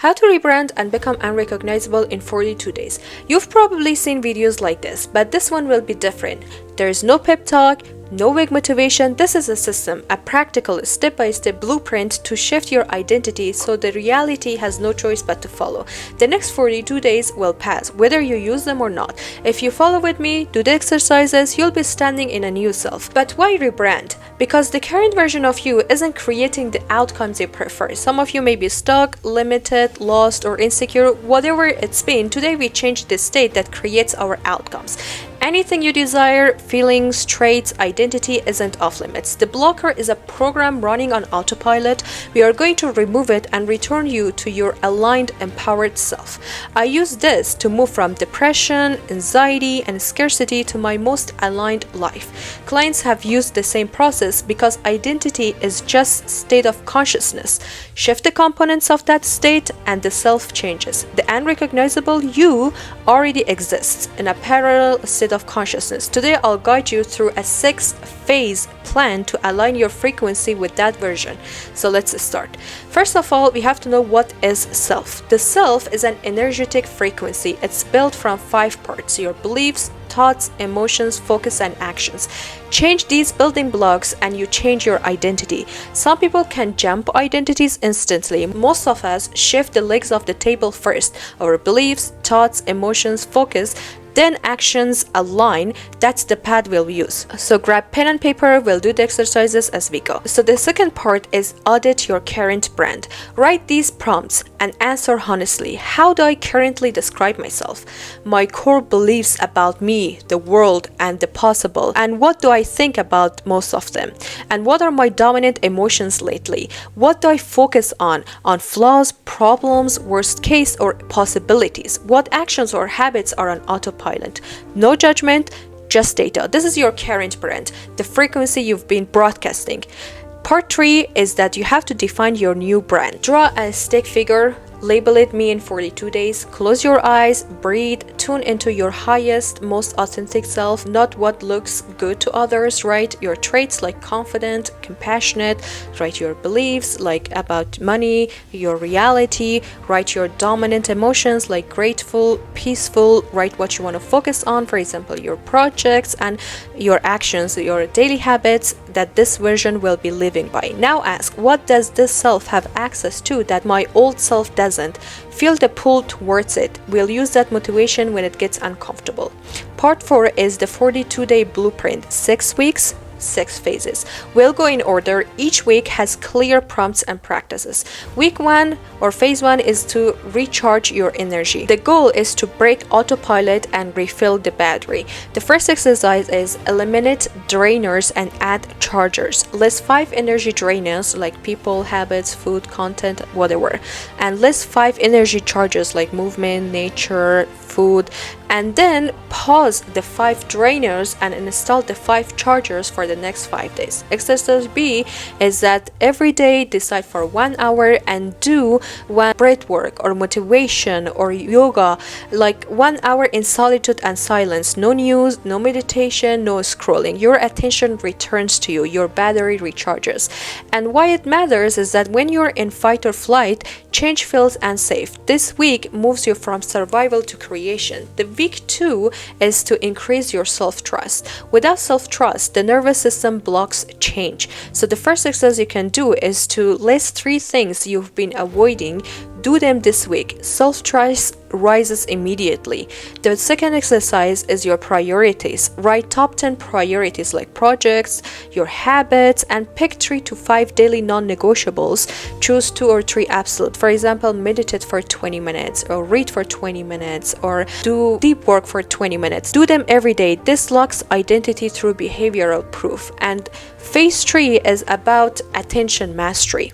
How to rebrand and become unrecognizable in 42 days. You've probably seen videos like this, but this one will be different. There is no pep talk, no vague motivation. This is a system, a practical step-by-step blueprint to shift your identity so the reality has no choice but to follow. The next 42 days will pass, whether you use them or not. If you follow with me, do the exercises, you'll be standing in a new self. But why rebrand? Because the current version of you isn't creating the outcomes you prefer. Some of you may be stuck, limited, lost, or insecure. Whatever it's been, today we change the state that creates our outcomes. Anything you desire, feelings, traits, identity isn't off limits. The blocker is a program running on autopilot. We are going to remove it and return you to your aligned, empowered self. I use this to move from depression, anxiety, and scarcity to my most aligned life. Clients have used the same process because identity is just state of consciousness. Shift the components of that state and the self changes. The unrecognizable you already exists in a parallel state of consciousness. Today I'll guide you through a 6-phase plan to align your frequency with that version. So let's start. First of all, we have to know what is self. The self is an energetic frequency. It's built from 5 parts: your beliefs, thoughts, emotions, focus, and actions. Change these building blocks and you change your identity. Some people can jump identities instantly. Most of us shift the legs of the table first. Our beliefs, thoughts, emotions, focus, then actions align. That's the path we'll use. So grab pen and paper, we'll do the exercises as we go. So the second part is audit your current brand. Write these prompts and answer honestly. How do I currently describe myself? My core beliefs about me, the world, and the possible. And what do I think about most of them? And what are my dominant emotions lately? What do I focus on? On flaws, problems, worst case, or possibilities? What actions or habits are on autopilot? No judgment, just data. This is your current brand, the frequency you've been broadcasting. Part 3 is that you have to define your new brand. Draw a stick figure, label it me in 42 days, close your eyes, breathe, tune into your highest, most authentic self, not what looks good to others. Write your traits like confident, compassionate, write your beliefs like about money, your reality, write your dominant emotions like grateful, peaceful, write what you want to focus on, for example, your projects and your actions, your daily habits that this version will be living by. Now ask, what does this self have access to that my old self doesn't? Feel the pull towards it. We'll use that motivation when it gets uncomfortable. Part 4 is the 42-day blueprint. 6 weeks, 6 phases. We'll go in order. Each week has clear prompts and practices. Week 1 or phase 1 is to recharge your energy. The goal is to break autopilot and refill the battery. The first exercise is eliminate drainers and add chargers. List 5 energy drainers like people, habits, food, content, whatever. And list 5 energy chargers like movement, nature, food, and then pause the 5 drainers and install the 5 chargers for the next 5 days. Exercise B is that every day decide for 1 hour and do one breath work or motivation or yoga, like 1 hour in solitude and silence. No news, no meditation, no scrolling. Your attention returns to you, your battery recharges. And why it matters is that when you're in fight or flight, change feels unsafe. This week moves you from survival to creation. The week 2 is to increase your self-trust. Without self-trust, the nervous system blocks change. So the first exercise you can do is to list 3 things you've been avoiding. Do them this week. Self-trust rises immediately. The second exercise is your priorities. Write top 10 priorities like projects, your habits, and pick 3 to 5 daily non-negotiables. Choose 2 or 3 absolute. For example, meditate for 20 minutes or read for 20 minutes or do deep work for 20 minutes. Do them every day. This locks identity through behavioral proof. And phase 3 is about attention mastery.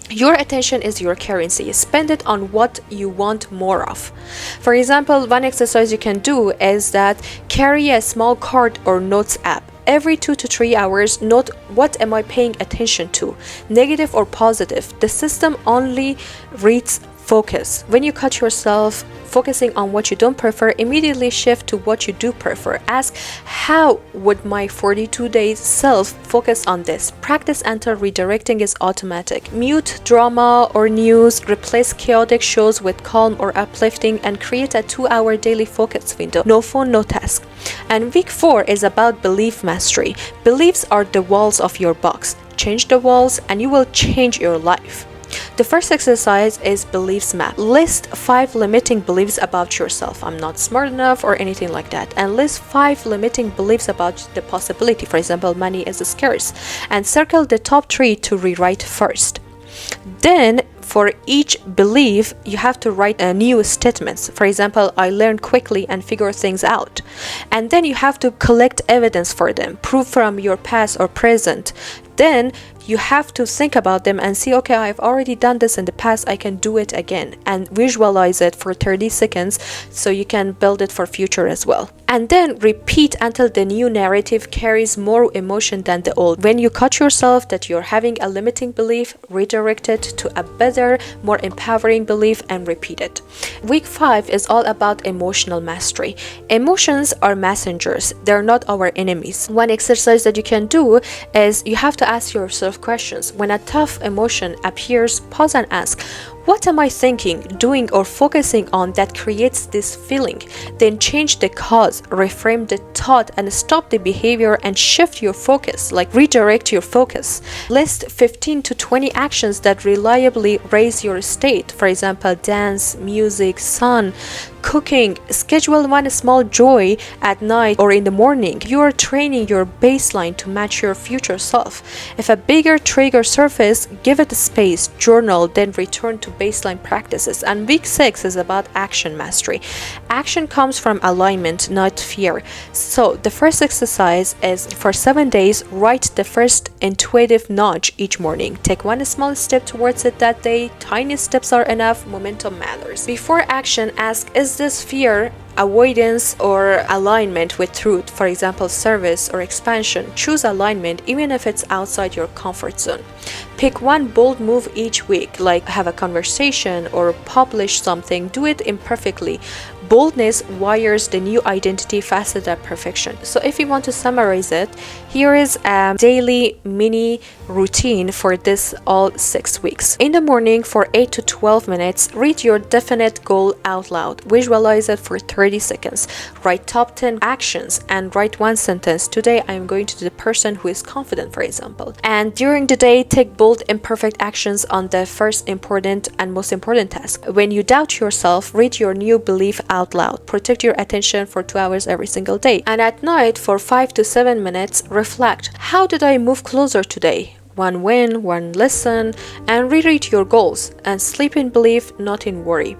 Your attention is your currency. Spend it on what you want more of. For example, one exercise you can do is that carry a small card or notes app. Every 2 to 3 hours, note what am I paying attention to, negative or positive. The system only reads focus. When you cut yourself focusing on what you don't prefer, immediately shift to what you do prefer. Ask, how would my 42 days self focus on this? Practice until redirecting is automatic. Mute drama or news, replace chaotic shows with calm or uplifting, and create a 2-hour daily focus window. No phone, no task. And week 4 is about belief mastery. Beliefs are the walls of your box. Change the walls and you will change your life. The first exercise is beliefs map. List 5 limiting beliefs about yourself. I'm not smart enough or anything like that. And list 5 limiting beliefs about the possibility. For example, money is scarce. And circle the top 3 to rewrite first. Then for each belief, you have to write new statements. For example, I learn quickly and figure things out. And then you have to collect evidence for them, proof from your past or present. Then you have to think about them and see, okay, I've already done this in the past, I can do it again, and visualize it for 30 seconds so you can build it for future as well. And then repeat until the new narrative carries more emotion than the old. When you catch yourself that you're having a limiting belief, redirect it to a better, more empowering belief and repeat it. Week 5 is all about emotional mastery. Emotions are messengers, they're not our enemies. One exercise that you can do is you have to ask yourself questions. When a tough emotion appears, pause and ask, what am I thinking, doing, or focusing on that creates this feeling? Then change the cause, reframe the thought, and stop the behavior and shift your focus, like redirect your focus. List 15 to 20 actions that reliably raise your state. For example, dance, music, sun, cooking. Schedule one small joy at night or in the morning. You are training your baseline to match your future self. If a bigger trigger surface, give it space, journal, then return to baseline practices. And week 6 is about action mastery. Action comes from alignment, not fear. So the first exercise is for 7 days, write the first intuitive nudge each morning. Take one small step towards it that day. Tiny steps are enough. Momentum matters. Before action, ask, is this fear, avoidance, or alignment with truth? For example, service or expansion. Choose alignment even if it's outside your comfort zone. Pick one bold move each week, like have a conversation or publish something. Do it imperfectly. Boldness wires the new identity faster than perfection. So if you want to summarize it, here is a daily mini routine for this all 6 weeks. In the morning for 8 to 12 minutes, read your definite goal out loud. Visualize it for 30 seconds. Write top 10 actions and write one sentence. Today I am going to be the person who is confident, for example. And during the day, take bold imperfect actions on the first important and most important task. When you doubt yourself, read your new belief out loud. Protect your attention for 2 hours every single day. And at night for 5 to 7 minutes, reflect. How did I move closer today? One win, one lesson, and reread your goals and sleep in belief, not in worry.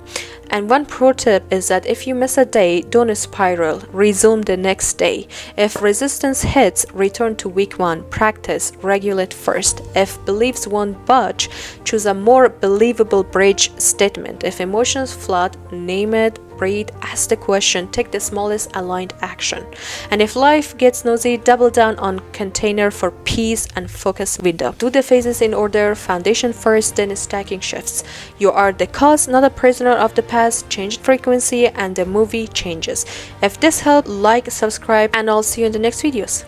And one pro tip is that if you miss a day, don't spiral, resume the next day. If resistance hits, return to week 1, practice, regulate first. If beliefs won't budge, choose a more believable bridge statement. If emotions flood, name it, breathe, ask the question, take the smallest aligned action. And if life gets nosy, double down on container for peace and focus window. Do the phases in order, foundation first, then stacking shifts. You are the cause, not a prisoner of the past. Change frequency and the movie changes. If this helped, like, subscribe, and I'll see you in the next videos.